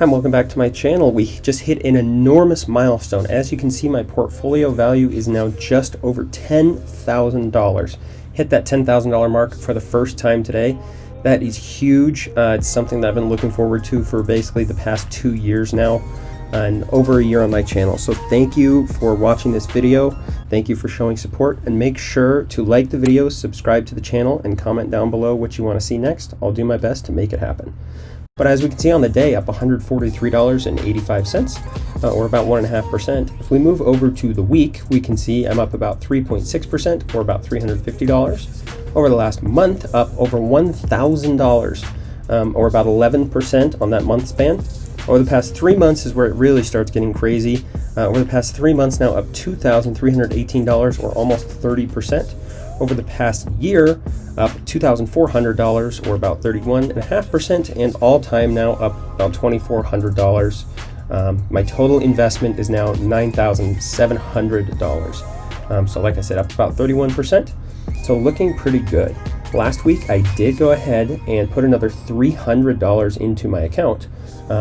Hi, and welcome back to my channel. We just hit an enormous milestone. As you can see, my portfolio value is now just over $10,000. Hit that $10,000 mark for the first time today. That is huge. It's something that I've been looking forward to for basically the past 2 years now, and over a year on my channel. So thank you for watching this video. Thank you for showing support, and make sure to like the video, subscribe to the channel, and comment down below what you want to see next. I'll do my best to make it happen. But as we can see on the day, up $143.85, or about 1.5%. If we move over to the week, we can see I'm up about 3.6%, or about $350. Over the last month, up over $1,000, or about 11% on that month span. Over the past 3 months is where it really starts getting crazy. Over the past 3 months now, up $2,318, or almost 30%. Over the past year, up $2,400, or about 31.5%, and all time now up about $2,400. My total investment is now $9,700. So like I said, up about 31%. So looking pretty good. Last week, I did go ahead and put another $300 into my account.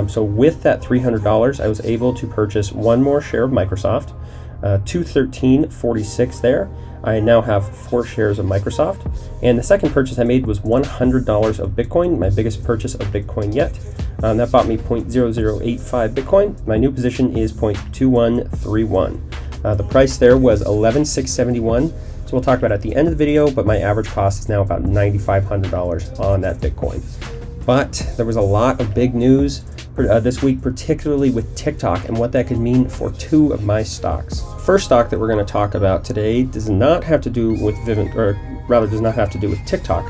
So with that $300, I was able to purchase one more share of Microsoft, $213.46 there. I now have 4 shares of Microsoft, and the second purchase I made was $100 of Bitcoin, my biggest purchase of Bitcoin yet. That bought me 0.0085 Bitcoin. My new position is 0.2131. The price there was $11,671. So we'll talk about it at the end of the video, but my average cost is now about $9,500 on that Bitcoin. But there was a lot of big news this week, particularly with TikTok and what that could mean for 2 of my stocks. First stock that we're going to talk about today does not have to do with Vivint, or rather does not have to do with TikTok,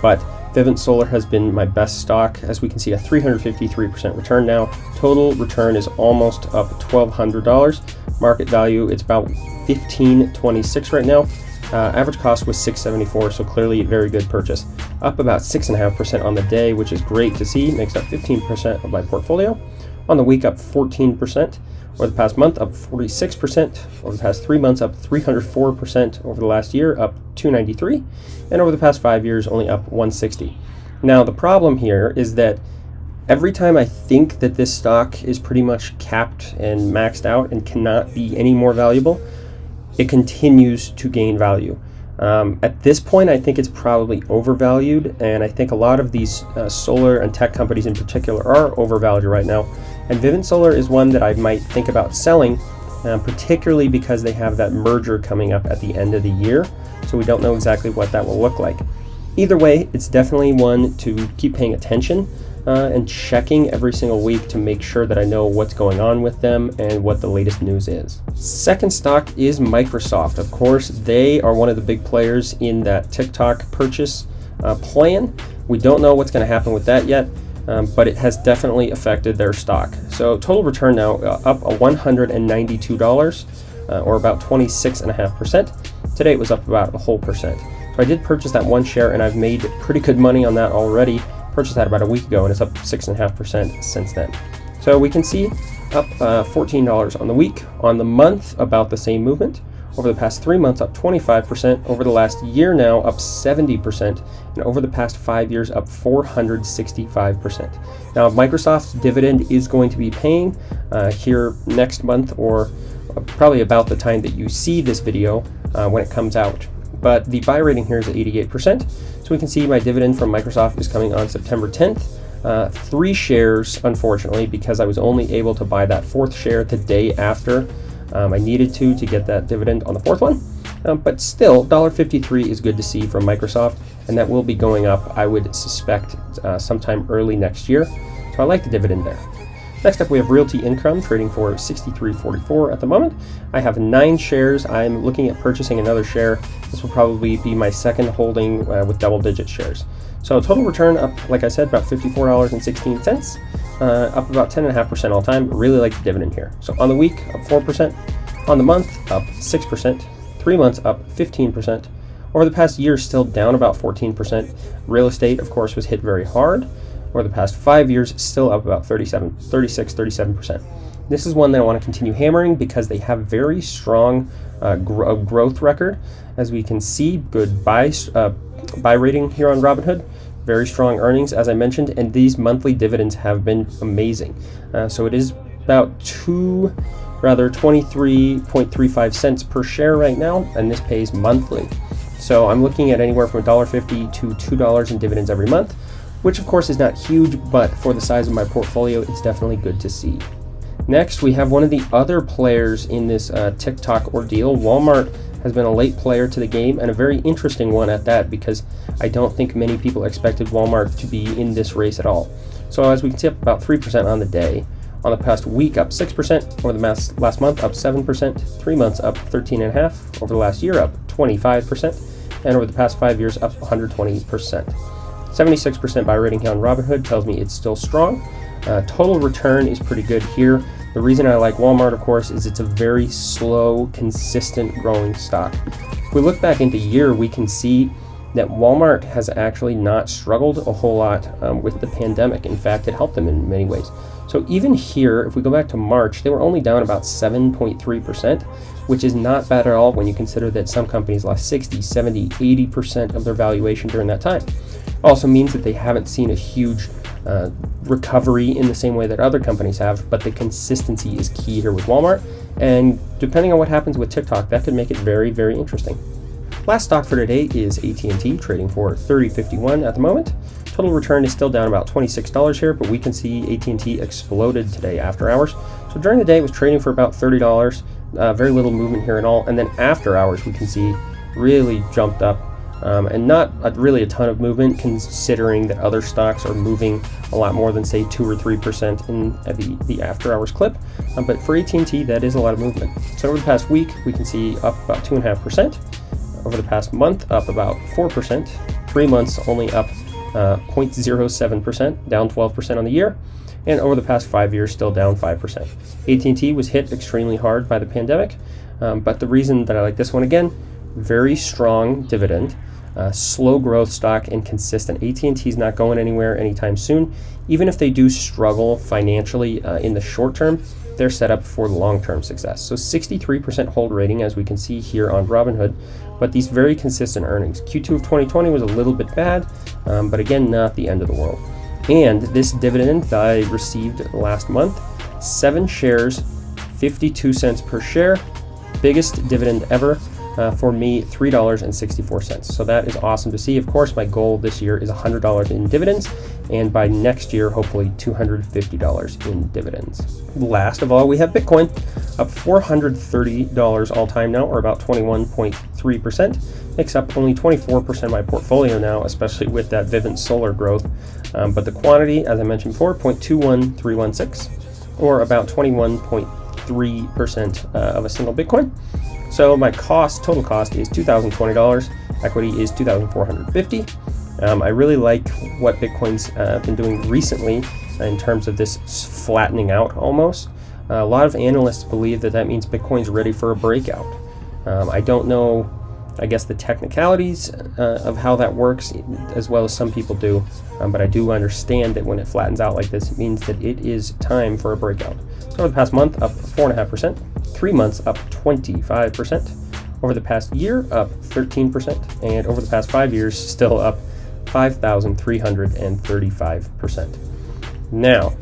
but Vivint Solar has been my best stock. As we can see, a 353% return now. Total return is almost up $1,200. Market value, it's about $15.26 right now. Average cost was $6.74, so clearly a very good purchase. Up about 6.5% on the day, which is great to see. Makes up 15% of my portfolio. On the week, up 14%. Over the past month, up 46%. Over the past 3 months, up 304%. Over the last year, up 293. And over the past 5 years, only up 160. Now, the problem here is that every time I think that this stock is pretty much capped and maxed out and cannot be any more valuable, it continues to gain value. At this point, I think it's probably overvalued, and I think a lot of these solar and tech companies in particular are overvalued right now. And Vivint Solar is one that I might think about selling, particularly because they have that merger coming up at the end of the year, so we don't know exactly what that will look like. Either way, it's definitely one to keep paying attention and checking every single week to make sure that I know what's going on with them and what the latest news is. Second stock is Microsoft. Of course, they are one of the big players in that TikTok purchase plan. We don't know what's going to happen with that yet, but it has definitely affected their stock. So total return now up $192, or about 26.5%. Today it was up about a whole percent. So I did purchase that one share, and I've made pretty good money on that already. Purchased that about a week ago, and it's up 6.5% since then. So we can see up $14 on the week. On the month, about the same movement. Over the past 3 months, up 25%. Over the last year now, up 70%. And over the past 5 years, up 465%. Now, Microsoft's dividend is going to be paying here next month, or probably about the time that you see this video when it comes out. But the buy rating here is at 88%. So we can see my dividend from Microsoft is coming on September 10th. 3 shares, unfortunately, because I was only able to buy that 4th share the day after I needed to get that dividend on the 4th one. But still, $1.53 is good to see from Microsoft, and that will be going up, I would suspect, sometime early next year. So I like the dividend there. Next up, we have Realty Income trading for $63.44 at the moment. I have 9 shares. I'm looking at purchasing another share. This will probably be my second holding with double-digit shares. So total return up, like I said, about $54.16, up about 10.5% all time. Really like the dividend here. So on the week, up 4%. On the month, up 6%. 3 months, up 15%. Over the past year, still down about 14%. Real estate, of course, was hit very hard. Over the past 5 years, still up about 37%. This is one that I want to continue hammering because they have very strong growth record. As we can see, good buy rating here on Robinhood. very strong earnings, as I mentioned, and these monthly dividends have been amazing. So it is about 23.35 cents per share right now, and this pays monthly. So I'm looking at anywhere from $1.50 to $2 in dividends every month, which of course is not huge, but for the size of my portfolio, it's definitely good to see. Next, we have one of the other players in this TikTok ordeal. Walmart has been a late player to the game, and a very interesting one at that, because I don't think many people expected Walmart to be in this race at all. So as we can see, up about 3% on the day. On the past week, up 6%. Over the last month, up 7%. 3 months, up 13.5%. Over the last year, up 25%. And over the past 5 years, up 120%. 76% buy rating here on Robinhood tells me it's still strong. Total return is pretty good here. The reason I like Walmart, of course, is it's a very slow, consistent growing stock. If we look back into year, we can see that Walmart has actually not struggled a whole lot with the pandemic. In fact, it helped them in many ways. So even here, if we go back to March, they were only down about 7.3%, which is not bad at all when you consider that some companies lost 60, 70, 80% of their valuation during that time. Also means that they haven't seen a huge recovery in the same way that other companies have, but the consistency is key here with Walmart. And depending on what happens with TikTok, that could make it very, very interesting. Last stock for today is AT&T, trading for $30.51 at the moment. Total return is still down about $26 here, but we can see AT&T exploded today after hours. So during the day, it was trading for about $30. Very little movement here at all. And then after hours, we can see really jumped up. And not really a ton of movement, considering that other stocks are moving a lot more than, say, 2 or 3% in the after hours clip. But for AT&T, that is a lot of movement. So over the past week, we can see up about 2.5%. Over the past month, up about 4%. 3 months, only up 0.07%, down 12% on the year. And over the past 5 years, still down 5%. AT&T was hit extremely hard by the pandemic, but the reason that I like this one again, very strong dividend, slow growth stock, and consistent. AT&T is not going anywhere anytime soon. Even if they do struggle financially in the short term, they're set up for long-term success. So 63% hold rating, as we can see here on Robinhood, but these very consistent earnings. Q2 of 2020 was a little bit bad, but again, not the end of the world. And this dividend that I received last month, 7 shares, 52 cents per share, biggest dividend ever. For me, $3.64. So that is awesome to see. Of course, my goal this year is $100 in dividends, and by next year, hopefully $250 in dividends. Last of all, we have Bitcoin, up $430 all time now, or about 21.3%. Makes up only 24% of my portfolio now, especially with that Vivint Solar growth. But the quantity, as I mentioned before, 0.21316, or about 21.3% of a single Bitcoin. So my total cost is $2,020. Equity is $2,450. I really like what Bitcoin's been doing recently in terms of this flattening out almost. A lot of analysts believe that means Bitcoin's ready for a breakout. I don't know, I guess, the technicalities of how that works as well as some people do, but I do understand that when it flattens out like this, it means that it is time for a breakout. So over the past month, up 4.5%. 3 months, up 25%. Over the past year, up 13%. And over the past 5 years, still up 5,335%. Now,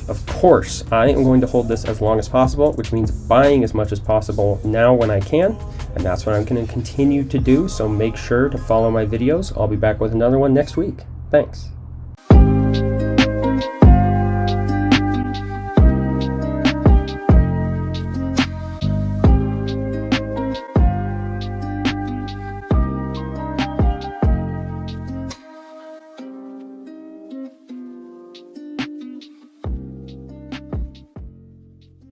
of course, I am going to hold this as long as possible, which means buying as much as possible now when I can. And that's what I'm going to continue to do. So make sure to follow my videos. I'll be back with another one next week. Thanks.